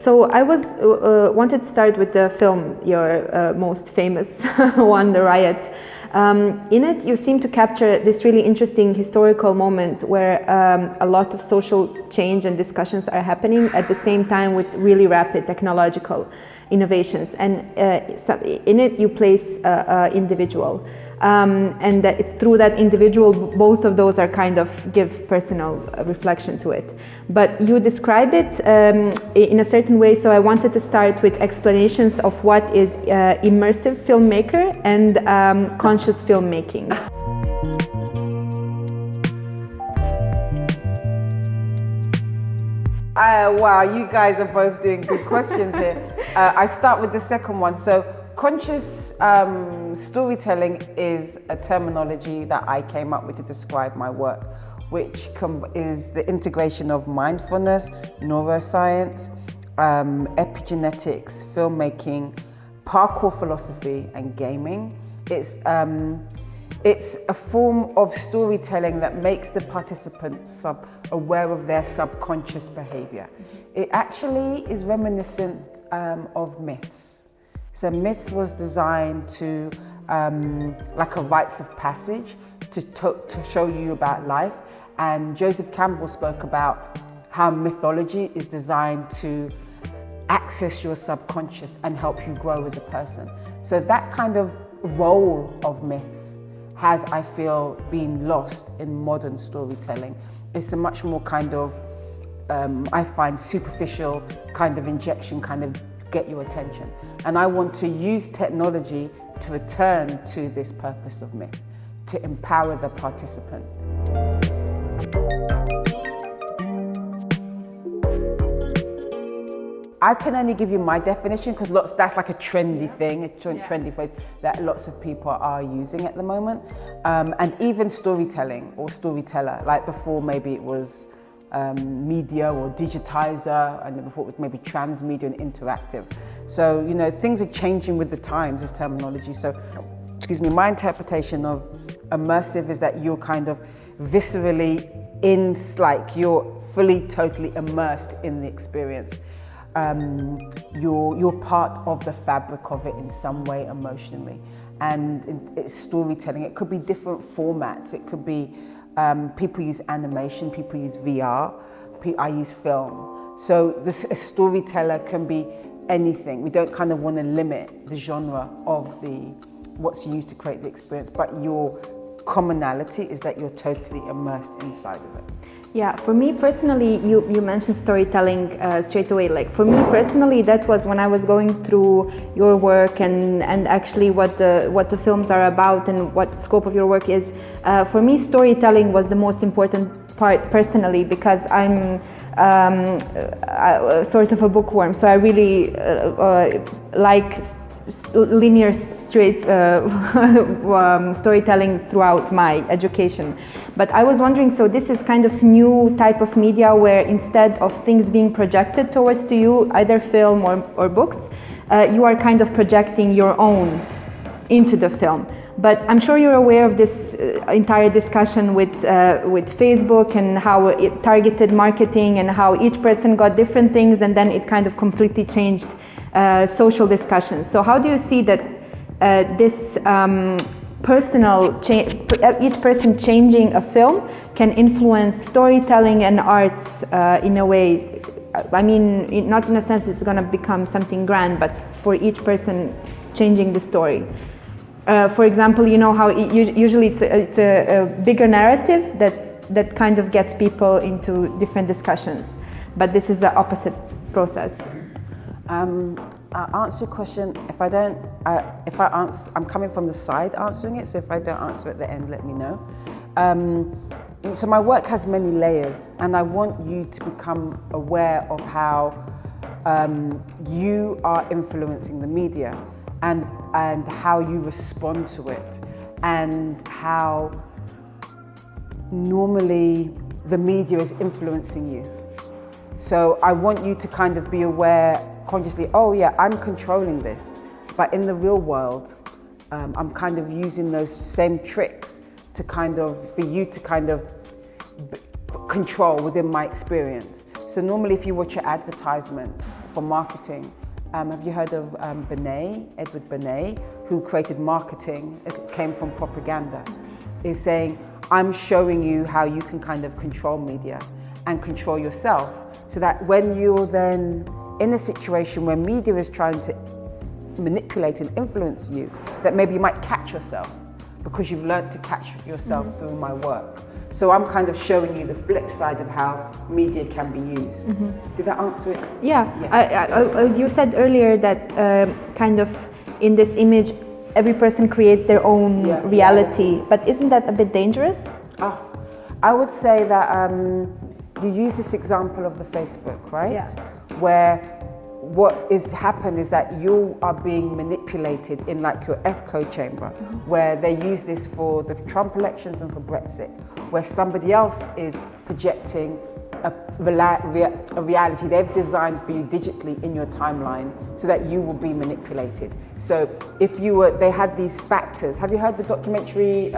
So I wanted to start with the film, your most famous one, The Riot. In it, you seem to capture this really interesting historical moment where a lot of social change and discussions are happening at the same time with really rapid technological innovations. And in it, you place an individual. And through that individual, both of those are kind of give personal reflection to it. But you describe it in a certain way, so I wanted to start with explanations of what is immersive filmmaker and conscious filmmaking. Wow, you guys are both doing good questions here. I start with the second one. So, conscious storytelling is a terminology that I came up with to describe my work, which is the integration of mindfulness, neuroscience, epigenetics, filmmaking, parkour philosophy, and gaming. It's a form of storytelling that makes the participants aware of their subconscious behavior. It actually is reminiscent of myths. So myths was designed to, like a rites of passage, to show you about life. And Joseph Campbell spoke about how mythology is designed to access your subconscious and help you grow as a person. So that kind of role of myths has, I feel, been lost in modern storytelling. It's a much more kind of, I find, superficial kind of injection, kind of get your attention. And I want to use technology to return to this purpose of myth, to empower the participant. I can only give you my definition because that's like a trendy thing, a trendy phrase that lots of people are using at the moment. And even storytelling or storyteller, like before maybe it was media or digitizer, and then before it was maybe transmedia and interactive. So, you know, things are changing with the times, this terminology. So, excuse me, my interpretation of immersive is that you're kind of viscerally like you're fully, totally immersed in the experience. You're part of the fabric of it in some way emotionally. And it's storytelling. It could be different formats. It could be people use animation, people use VR, I use film. So a storyteller can be anything. We don't kind of want to limit the genre of what's used to create the experience, but your commonality is that you're totally immersed inside of it. Yeah, for me personally, you mentioned storytelling straight away. Like for me personally, that was when I was going through your work and actually what the films are about and what the scope of your work is. For me, storytelling was the most important part personally, because I'm sort of a bookworm. So I really like linear, straight storytelling throughout my education. But I was wondering, so this is kind of new type of media where instead of things being projected towards to you, either film or books, you are kind of projecting your own into the film. But I'm sure you're aware of this entire discussion with Facebook and how it targeted marketing and how each person got different things, and then it kind of completely changed social discussions. So how do you see that this personal change, each person changing a film can influence storytelling and arts in a way? I mean, not in a sense it's going to become something grand, but for each person changing the story. For example, you know how usually it's a bigger narrative that kind of gets people into different discussions, but this is the opposite process. I'll answer your question. If I answer, I'm coming from the side answering it, so if I don't answer at the end, let me know. So my work has many layers, and I want you to become aware of how you are influencing the media and how you respond to it, and how normally the media is influencing you. So I want you to kind of be aware consciously, oh yeah, I'm controlling this, but in the real world, I'm kind of using those same tricks to for you to kind of control within my experience. So normally if you watch an advertisement for marketing. Have you heard of Edward Bernays, who created marketing? It came from propaganda. Is saying, I'm showing you how you can kind of control media and control yourself, so that when you're then in a situation where media is trying to manipulate and influence you, that maybe you might catch yourself because you've learned to catch yourself through my work. So I'm kind of showing you the flip side of how media can be used. Did that answer it? Yeah. You said earlier that kind of in this image, every person creates their own reality. But isn't that a bit dangerous? I would say that you use this example of the Facebook, right? Yeah. Where what is happened is that you are being manipulated in like your echo chamber, where they use this for the Trump elections and for Brexit, where somebody else is projecting a reality they've designed for you digitally in your timeline so that you will be manipulated. So if you were, they had these factors. Have you heard the documentary,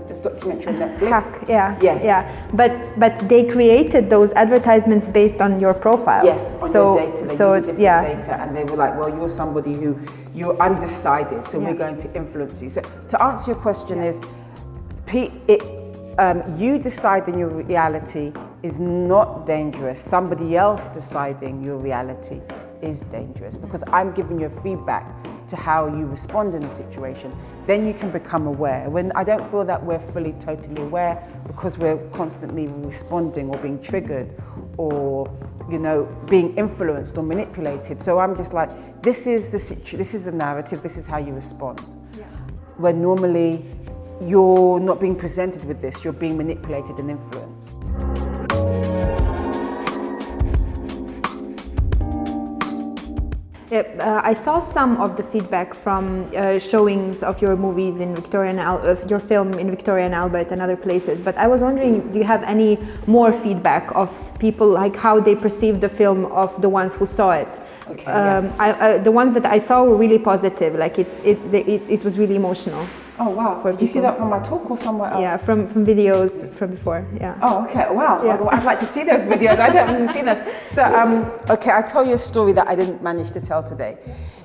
this documentary on Netflix? Hack, yeah. Yes. Yeah. But they created those advertisements based on your profile. Yes, on your data. They use a different data, and they were like, well, you're somebody who, you're undecided, so we're going to influence you. So to answer your question is, you deciding your reality is not dangerous. Somebody else deciding your reality is dangerous, because I'm giving you feedback to how you respond in a situation. Then you can become aware. When I don't feel that we're fully, totally aware, because we're constantly responding or being triggered or, you know, being influenced or manipulated. So I'm just like, this is the narrative, this is how you respond. Yeah. When normally you're not being presented with this, you're being manipulated and influenced. I saw some of the feedback from showings of your movies in your film in Victoria and Albert and other places, but I was wondering, do you have any more feedback of people, like how they perceived the film of the ones who saw it? Okay, the ones that I saw were really positive, like it was really emotional. Oh wow! Did you see that from my talk or somewhere else? Yeah, from videos from before. Yeah. Oh okay! Wow! Yeah. I'd like to see those videos. I haven't seen those. So okay, I'll tell you a story that I didn't manage to tell today.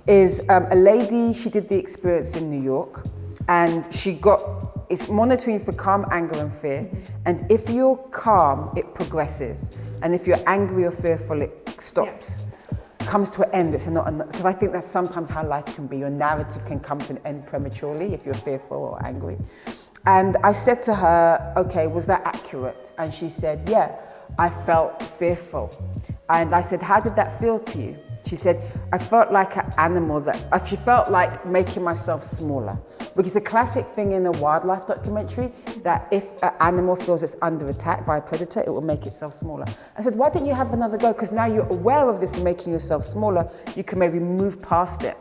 Is a lady, she did the experience in New York, and it's monitoring for calm, anger, and fear. And if you're calm, it progresses, and if you're angry or fearful, it stops. Yeah. Comes to an end, because I think that's sometimes how life can be. Your narrative can come to an end prematurely if you're fearful or angry. And I said to her, okay, was that accurate? And she said, yeah, I felt fearful. And I said, how did that feel to you? She said, I felt like an animal she felt like making myself smaller. Because the classic thing in a wildlife documentary, that if an animal feels it's under attack by a predator, it will make itself smaller. I said, why didn't you have another go? Because now you're aware of this making yourself smaller, you can maybe move past it.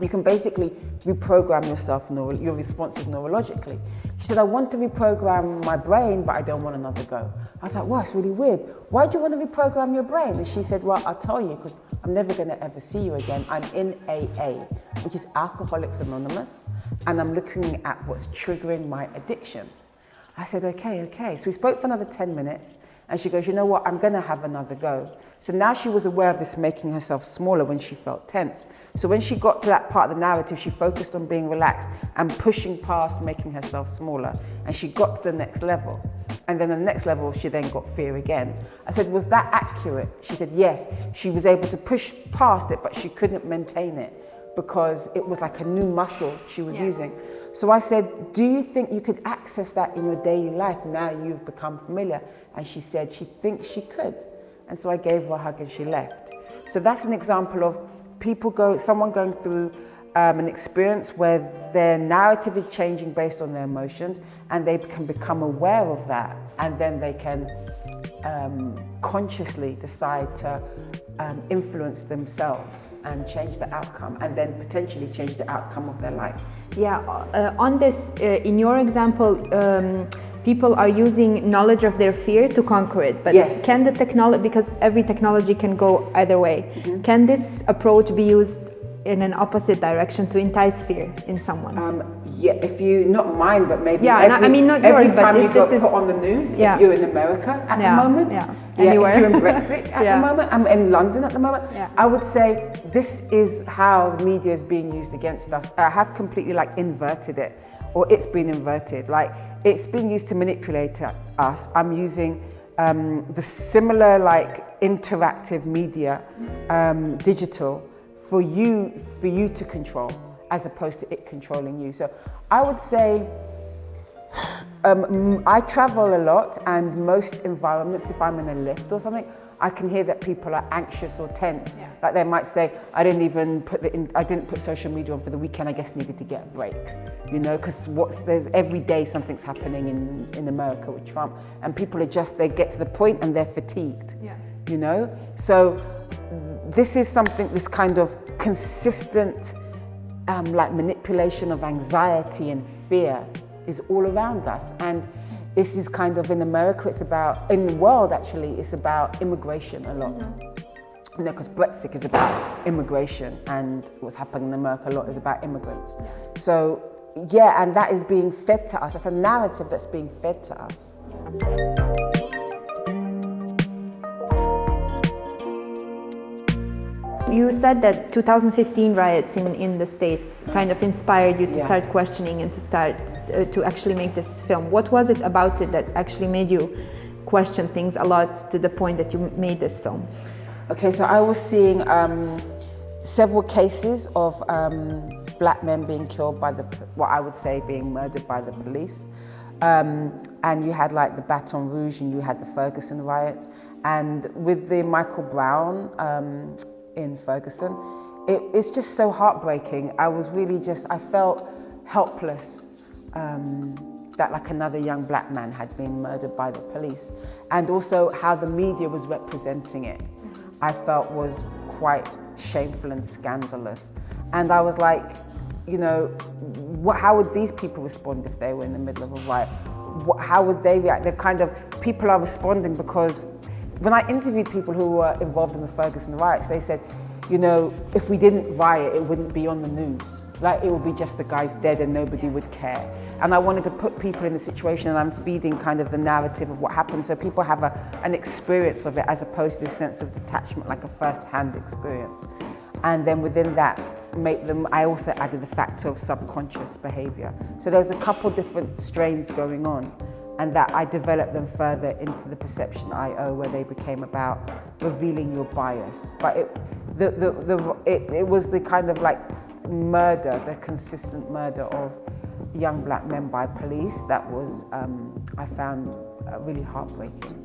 You can basically reprogram yourself, your responses neurologically. She said, I want to reprogram my brain, but I don't want another go. I was like, wow, it's really weird. Why do you want to reprogram your brain? And she said, well, I'll tell you, because I'm never going to ever see you again. I'm in AA, which is Alcoholics Anonymous, and I'm looking at what's triggering my addiction. I said, okay. So we spoke for another 10 minutes, and she goes, you know what, I'm going to have another go. So now she was aware of this making herself smaller when she felt tense. So when she got to that part of the narrative, she focused on being relaxed and pushing past making herself smaller. And she got to the next level. And then the next level, she then got fear again. I said, was that accurate? She said, yes. She was able to push past it, but she couldn't maintain it, because it was like a new muscle she was using. So I said, do you think you could access that in your daily life now you've become familiar? And she said she thinks she could. And so I gave her a hug and she left. So that's an example of someone going through an experience where their narrative is changing based on their emotions, and they can become aware of that, and then they can consciously decide to influence themselves and change the outcome, and then potentially change the outcome of their life. Yeah, on this, in your example, people are using knowledge of their fear to conquer it, but can the technology, because every technology can go either way, can this approach be used in an opposite direction to entice fear in someone? Yeah, if you, not mine, but maybe not every yours, time but you if got this put is, on the news, yeah. if you're in America at the moment, Anywhere. if you're in Brexit at Yeah. the moment, I'm in London at the moment, Yeah. I would say this is how the media is being used against us. I have completely like inverted it, or it's been inverted. Like it's being used to manipulate us. I'm using the similar like interactive media, digital, for you to control, as opposed to it controlling you. So I would say I travel a lot, and most environments, if I'm in a lift or something, I can hear that people are anxious or tense. Yeah. Like they might say, I didn't put social media on for the weekend, I guess needed to get a break. You know, because there's every day something's happening in America with Trump, and people are just, they get to the point and they're fatigued. Yeah. You know? So this is something, this kind of consistent like manipulation of anxiety and fear is all around us. And this is kind of, in America, it's about, in the world actually, it's about immigration a lot. Mm-hmm. You know, because Brexit is about immigration, and what's happening in America a lot is about immigrants. Yeah. So yeah, and that is being fed to us. That's a narrative that's being fed to us. Yeah. You said that 2015 riots in the States kind of inspired you to start questioning and to start to actually make this film. What was it about it that actually made you question things a lot to the point that you made this film? Okay, so I was seeing several cases of black men being killed by what I would say being murdered by the police. And you had like the Baton Rouge, and you had the Ferguson riots. And with the Michael Brown in Ferguson, it's just so heartbreaking. I felt helpless that like another young black man had been murdered by the police. And also how the media was representing it, I felt was quite shameful and scandalous. And I was like, you know, how would these people respond if they were in the middle of a riot? How would they react? People are responding because when I interviewed people who were involved in the Ferguson riots, they said, you know, if we didn't riot, it wouldn't be on the news. Like, it would be just the guy's dead and nobody would care. And I wanted to put people in the situation, and I'm feeding kind of the narrative of what happened, so people have an experience of it as opposed to this sense of detachment, like a first-hand experience. And then within that, I also added the factor of subconscious behavior. So there's a couple different strains going on, and that I developed them further into the Perception I.O., where they became about revealing your bias. But it was the kind of like murder, the consistent murder of young black men by police that was, I found really heartbreaking.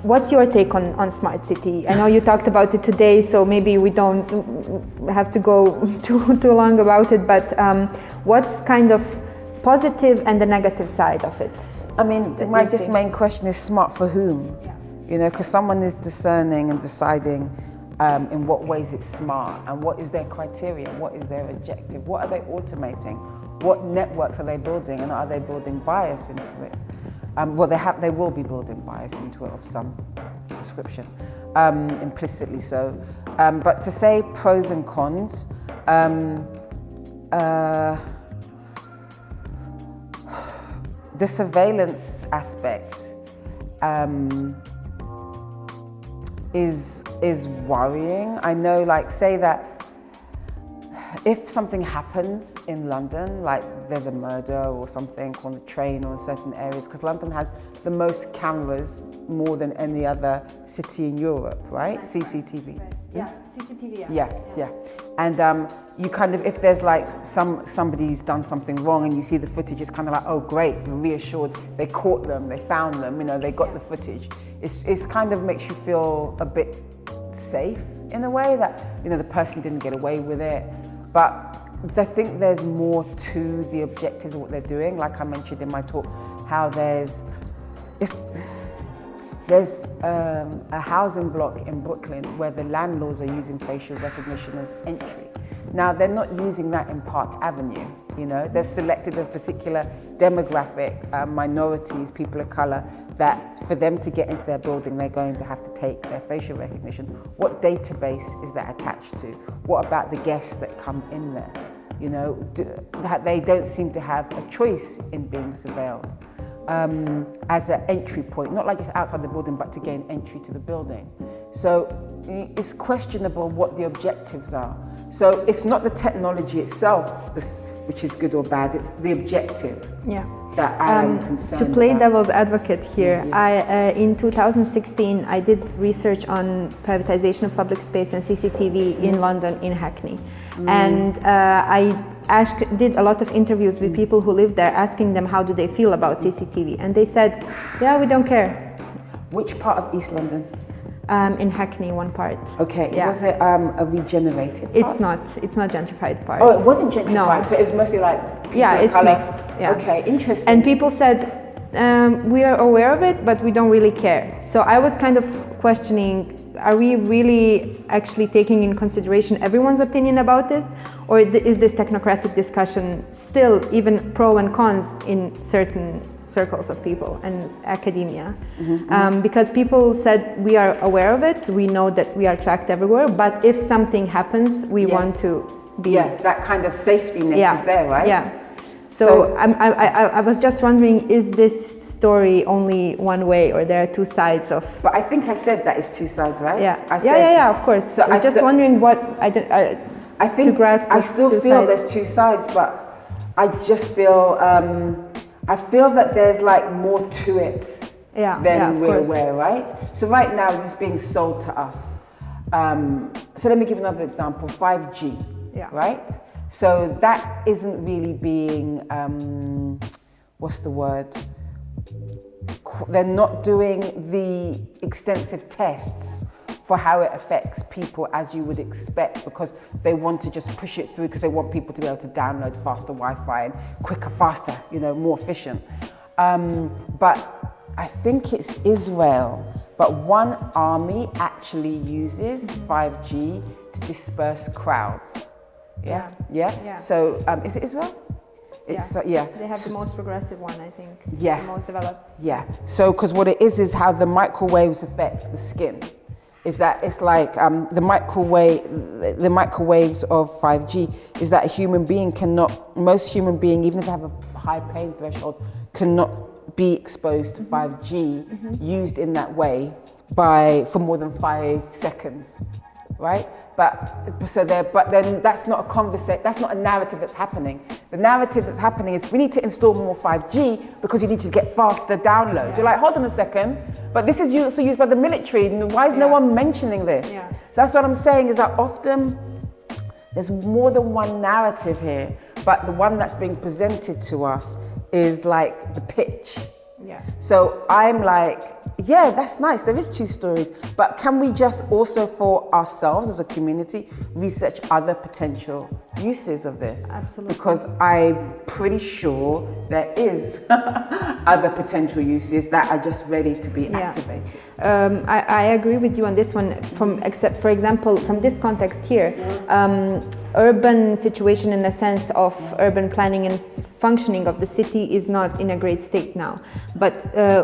What's your take on Smart City? I know you talked about it today, so maybe we don't have to go too long about it, but what's kind of positive and the negative side of it? I mean, my main question is smart for whom? Yeah. You know, because someone is discerning and deciding in what ways it's smart, and what is their criteria, what is their objective, what are they automating, what networks are they building, and are they building bias into it? Well, they will be building bias into it of some description, implicitly so. But to say pros and cons, the surveillance aspect is worrying. I know, like, say that if something happens in London, like there's a murder or something on the train or in certain areas, because London has the most cameras, more than any other city in Europe, right? CCTV. Yeah, CCTV. Yeah. And you kind of, if there's like somebody's done something wrong and you see the footage, it's kind of like, oh great, you're reassured, they caught them, they found them, you know, they got the footage. It's kind of makes you feel a bit safe in a way that, you know, the person didn't get away with it. But I think there's more to the objectives of what they're doing. Like I mentioned in my talk, how There's a housing block in Brooklyn where the landlords are using facial recognition as entry. Now, they're not using that in Park Avenue, you know. They've selected a particular demographic, minorities, people of color, that for them to get into their building, they're going to have to take their facial recognition. What database is that attached to? What about the guests that come in there? You know, that they don't seem to have a choice in being surveilled. As an entry point, not like just outside the building, but to gain entry to the building. So it's questionable what the objectives are. So it's not the technology itself, which is good or bad, it's the objective that I am concerned To play about. devil's advocate here, in 2016, I did research on privatization of public space and CCTV in London, in Hackney. And I did a lot of interviews with people who live there, asking them how do they feel about CCTV. And they said, yeah, we don't care. Which part of East London? In Hackney, one part. Okay, was it a regenerated part? It's not gentrified part. Oh, it wasn't gentrified, No. so it's mostly like people of it's color. mixed. Yeah. Okay, interesting. And people said, we are aware of it, but we don't really care. So I was kind of questioning, are we really actually taking in consideration everyone's opinion about it? Or is this technocratic discussion still even pro and cons in certain circles of people and academia? Because people said we are aware of it, we know that we are tracked everywhere, but if something happens, we want to be... Yeah, that kind of safety net is there, right? Yeah. So I was just wondering, is this story only one way, or there are two sides of... But I think I said that it's two sides, right? Yeah, I said, yeah, of course. So I was just wondering what I think to grasp I still two feel sides. there's two sides, but I just feel I feel that there's like more to it than we're aware, right? So right now this is being sold to us. So let me give another example, 5G, right? So that isn't really being, what's the word? They're not doing the extensive tests for how it affects people as you would expect, because they want to just push it through because they want people to be able to download faster Wi-Fi and quicker, faster, you know, more efficient. But I think it's Israel, but one army actually uses 5G to disperse crowds. Yeah. So is it Israel? It's, They have the most progressive one, I think. Yeah. The most developed. Yeah. So, because what it is how the microwaves affect the skin. Is that it's like the microwaves of 5G is that a human being most human being, even if they have a high pain threshold, cannot be exposed to 5G used in that way for more than 5 seconds, right? But then that's not a conversation. That's not a narrative that's happening. The narrative that's happening is we need to install more 5G because you need to get faster downloads. You're like, hold on a second, but this is also used by the military. Why is no one mentioning this? So that's what I'm saying, is that often there's more than one narrative here, but the one that's being presented to us is like the pitch. So I'm like, yeah, that's nice. There is two stories, but can we just also, for ourselves as a community, research other potential uses of this? Absolutely. Because I'm pretty sure there is other potential uses that are just ready to be activated. I agree with you on this one. Except, for example, from this context here, urban situation in the sense of urban planning and functioning of the city is not in a great state now. But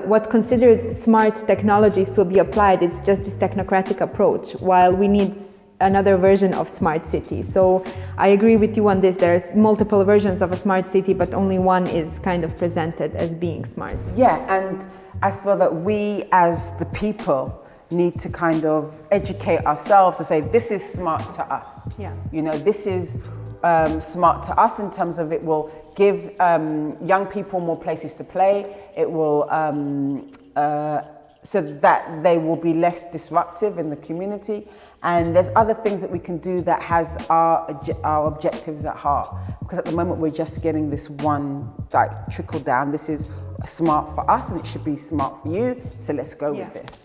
what's considered smart technologies to be applied, it's just this technocratic approach, while we need another version of smart city. So I agree with you on this. There's multiple versions of a smart city, but only one is kind of presented as being smart. Yeah, and I feel that we as the people need to kind of educate ourselves to say, this is smart to us. You know, this is smart to us in terms of it will give young people more places to play. It will, so that they will be less disruptive in the community. And there's other things that we can do that has our objectives at heart. Because at the moment we're just getting this one trickle down. This is smart for us and it should be smart for you. So let's go with this.